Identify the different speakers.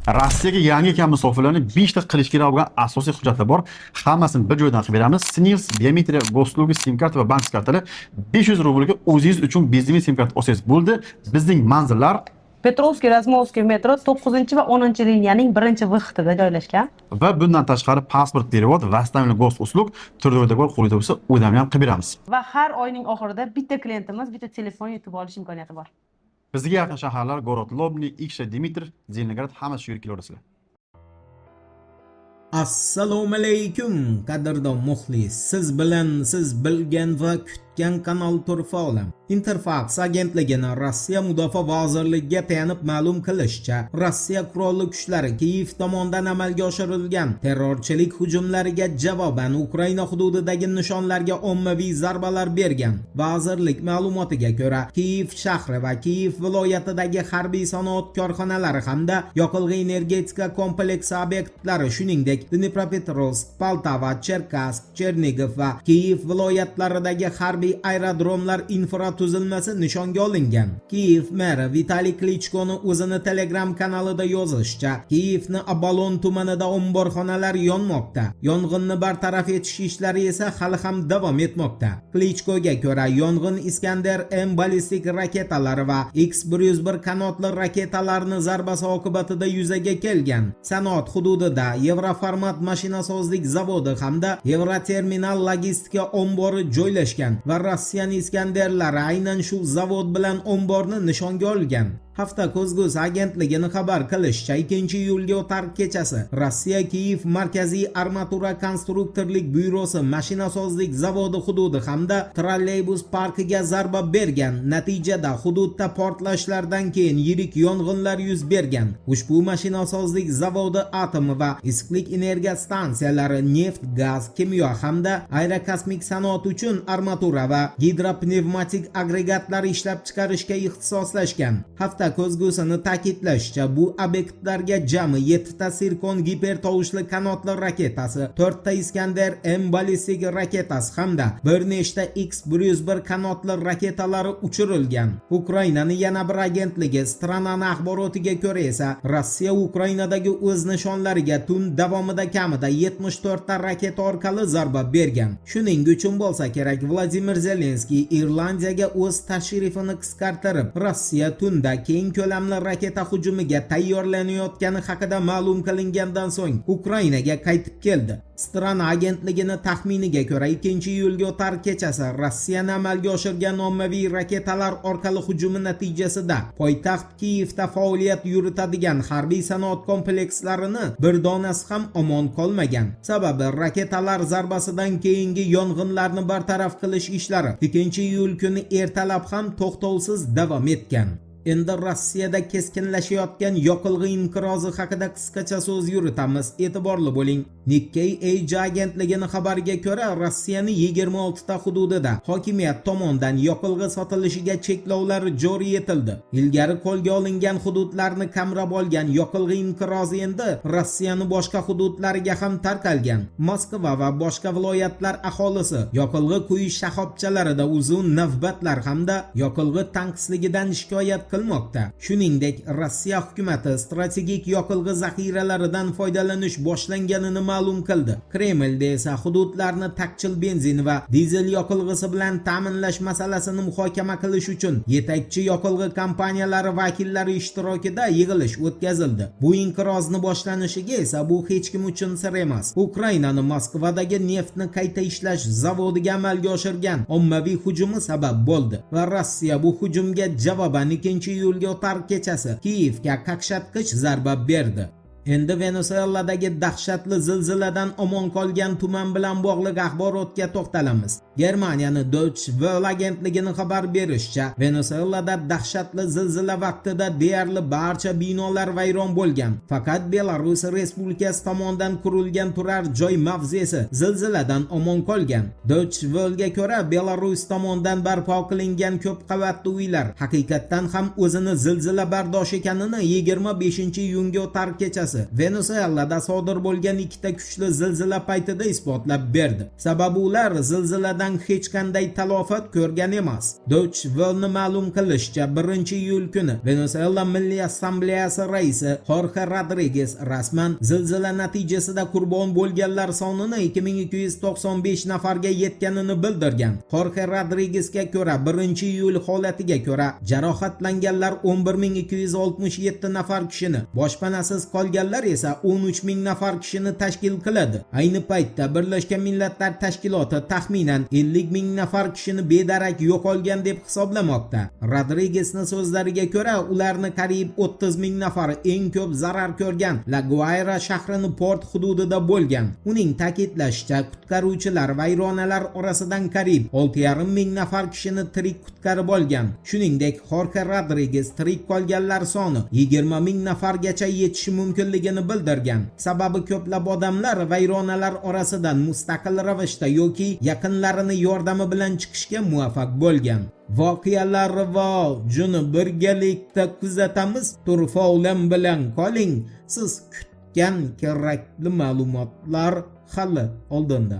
Speaker 1: Rossiyaga yangi kam musofalarni 5 ta qilish kerak bo'lgan asosiy hujjatlar bor. Hammasini bir joydan qilib beramiz. SNILS, biometriya, goslugi, sim karta va bank kartalar 500 rublga o'zingiz uchun biznes sim karta olsangiz bo'ldi. Bizning manzillar
Speaker 2: Petrovskiy Razmovskiy metro 9 va 10 liniyaning birinchi vixtida joylashgan.
Speaker 1: va bundan tashqari pasport perevod, vastavilni gos uslug turdo'yda bor qo'lida bo'lsa, o'damni ham qilib beramiz.
Speaker 2: Va har oyning oxirida bitta klientimiz bitta telefon yutib olish imkoniyati bor.
Speaker 1: Bizga yaqin shaharlar Gorod, Lobni, Iksha, Dimitrov, Zelnograd hammasi shu yerga kelasizlar.
Speaker 3: Assalomu alaykum qadrdon muxlis. Siz bilan siz bilgan va kutgan kanal Turfa olam. Interfax agentligining Rossiya Mudofaa vazirligiga tayanib ma'lum qilishicha, Rossiya qurolli kuchlari Kiyev tomonidan amalga oshirilgan terrorchilik hujumlariga javoban Ukraina hududidagi nishonlarga ommaviy zarbalar bergan. Vazirlik ma'lumotiga ko'ra, Kiyev shahri va Kiyev viloyatidagi harbiy sanoat korxonalari hamda yoqilg'i energetika kompleksi obyektlari, shuningdek Dnipropetrovsk, Poltava, Cherkassk, Chernigov va Kiyev viloyatlaridagi harbiy aerodromlar infratuzilmasi nishonga olingan. Kiyev meri Vitaliy Klichkoni o'zini Telegram kanalida yozishicha, Kiyevning Abalon tumanida omborxonalar yonmoqda. Yong'inni bartaraf etish ishlari esa hali ham davom etmoqda. Klichkoga ko'ra, yong'in Iskander M ballistik raketalari va X-101 qanotli raketalarning zarbasi oqibatida yuzaga kelgan. Sanoat hududida Yevroformat mashinasozlik zavodi hamda Yevroterminal logistika ombori joylashgan va Rossiyaning Iskanderlari aynan shu zavod bilan omborni nishonga olgan. Hafta ko'zgusi agentligining xabar qilishicha, 2-iyulga o'tar kechasi Rossiya Kiyev markaziy armatura konstruktorlik byurosi mashinasozlik zavodi hududi hamda trolleybus parkiga zarba bergan. Natijada hududda portlashlardan keyin yirik yong'inlar yuz bergan. Ushbu mashinasozlik zavodi atom va issiqlik energiya stansiyalari, neft, gaz, kimyo hamda aerokosmik sanoat uchun armatura va gidropnevmatik agregatlar ishlab chiqarishga ixtisoslashgan. Hafta ko'zgusini ta'kidlashicha, bu obyektlarga jami 7 ta Sirkon gipertovushli qanotli raketasi, 4 ta Iskander M ballistik raketasi hamda bir nechta X-101 qanotli raketalari uchirilgan. Ukrainaning yana bir agentligi Strananing axborotiga ko'ra esa, Rossiya Ukrainadagi o'z nishonlariga tun davomida kamida 74 ta raketa orqali zarba bergan. Shuning uchun bo'lsa kerak, Vladimir Zelenskiy Irlandiyaga o'z tashrifini qisqartirib, Rossiya tunda keng ko'lamli raketa hujumiga tayyorlanayotgani haqida ma'lum qilingandan so'ng Ukrainaga qaytib keldi. Strana agentligining taxminiga ko'ra, 2-iyulga o'tar kechasi Rossiyani amalga oshirgan ommaviy raketalar orqali hujumi natijasida poytaxt Kiyevda faoliyat yuritadigan harbiy sanoat komplekslarini bir donasi ham omon qolmagan. Sababi raketalar zarbasidan keyingi yong'inlarni bartaraf qilish ishlari 2-iyul kuni ertalab ham to'xtovsiz davom etgan. Endi Rossiyada keskinlashayotgan yoqilg'i inqirozi haqida qisqacha so'z yuritamiz. E'tiborli bo'ling. Nikkei Asia agentligining xabariga ko'ra, Rossiyaning 26 ta hududida hokimiyat tomonidan yoqilg'i sotilishiga cheklovlar joriy etildi. Ilgari qo'lga olingan hududlarni qamrab olgan yoqilg'i inqirozi endi Rossiyaning boshqa hududlariga ham tarqalgan. Moskva va boshqa viloyatlar aholisi yoqilg'i quyish shoxobchalarida uzun navbatlar hamda yoqilg'i tanqisligidan shikoyat qilmoqda. Shuningdek, Rossiya hukumatı strategik yoqilg'i zaxiralaridan foydalanish boshlanganini ma'lum qildi. Kremlda esa hududlarni taqchil benzin va dizel yoqilg'isi bilan ta'minlash masalasini muhokama qilish uchun yetakchi yoqilg'i kompaniyalari vakillari ishtirokida yig'ilish o'tkazildi. Bu inqirozni boshlanishiga esa bu hech kim uchun sir emas. Ukrainaning Moskvadagi neftni qayta ishlash zavodiga amalga oshirgan ommaviy hujumi sabab bo'ldi va Rossiya bu hujumga javoban 2-iyulga o'tar kechasi Kiyevga qaqshatqich zarba berdi. Endi Venesueladagi dahshatli zilziladan omon qolgan tuman bilan bog'liq axborotga to'xtalamiz. Germaniyaning Deutsche Welle agentligining xabar berishicha, Venesuelada dahshatli zilzila vaqtida deyarli barcha binolar vayron bo'lgan. Faqat Belarus Respublikasi tomonidan qurilgan turar joy mavzesi zilziladan omon qolgan. Deutsche Welle'ga ko'ra, Belarus tomonidan barpo qilingan ko'p qavatli uylar haqiqatdan ham o'zini zilzila bardosh ekanini 25-iyunga o'tar kechasi komandasi Venesuelada sodir bo'lgan ikkita kuchli zilzila paytida isbotlab berdi. Sababi ular zilziladan hech qanday talofat ko'rgan emas. Deutsche Welle ma'lum qilishicha, 1-iyul kuni Venesuela Milliy Assambleyasi raisi Jorge Rodriguez rasman zilzila natijasida qurbon bo'lganlar sonini 2295 nafarga yetganini bildirgan. Jorge Rodriguezga ko'ra 1-iyul holatiga ko'ra jarohatlanganlar 11267 nafar kishini, boshpanasiz qolganlar esa 13000 nafar kishini tashkil qiladi. Ayni paytda Birlashgan Millatlar Tashkiloti taxminan 50,000 nafar kishini bedarak yo'qolgan deb hisoblamoqda. Rodriguezning so'zlariga ko'ra, ularni qariyb 30,000 nafar eng ko'p zarar ko'rgan La Guaira shahrining port hududida bo'lgan. Uning ta'kidlashicha, qutqaruvchilar vayronalar orasidan qariyb 6,5 nafar kishini tirik qutqarib olgan. Shuningdek, Jorge Rodriguez tirik qolganlar soni 20,000 nafargacha yetishi mumkinligini bildirgan. Sababi ko'plab odamlar vayronalar orasidan mustaqil ravishda yoki yaqinlarini yordami bilan chiqishga muvaffaq bo'lgan. Voqealar va juni birgalikda kuzatamiz. Turfovlan bilan qoling. Siz kutgan kerakli ma'lumotlar hali oldinda.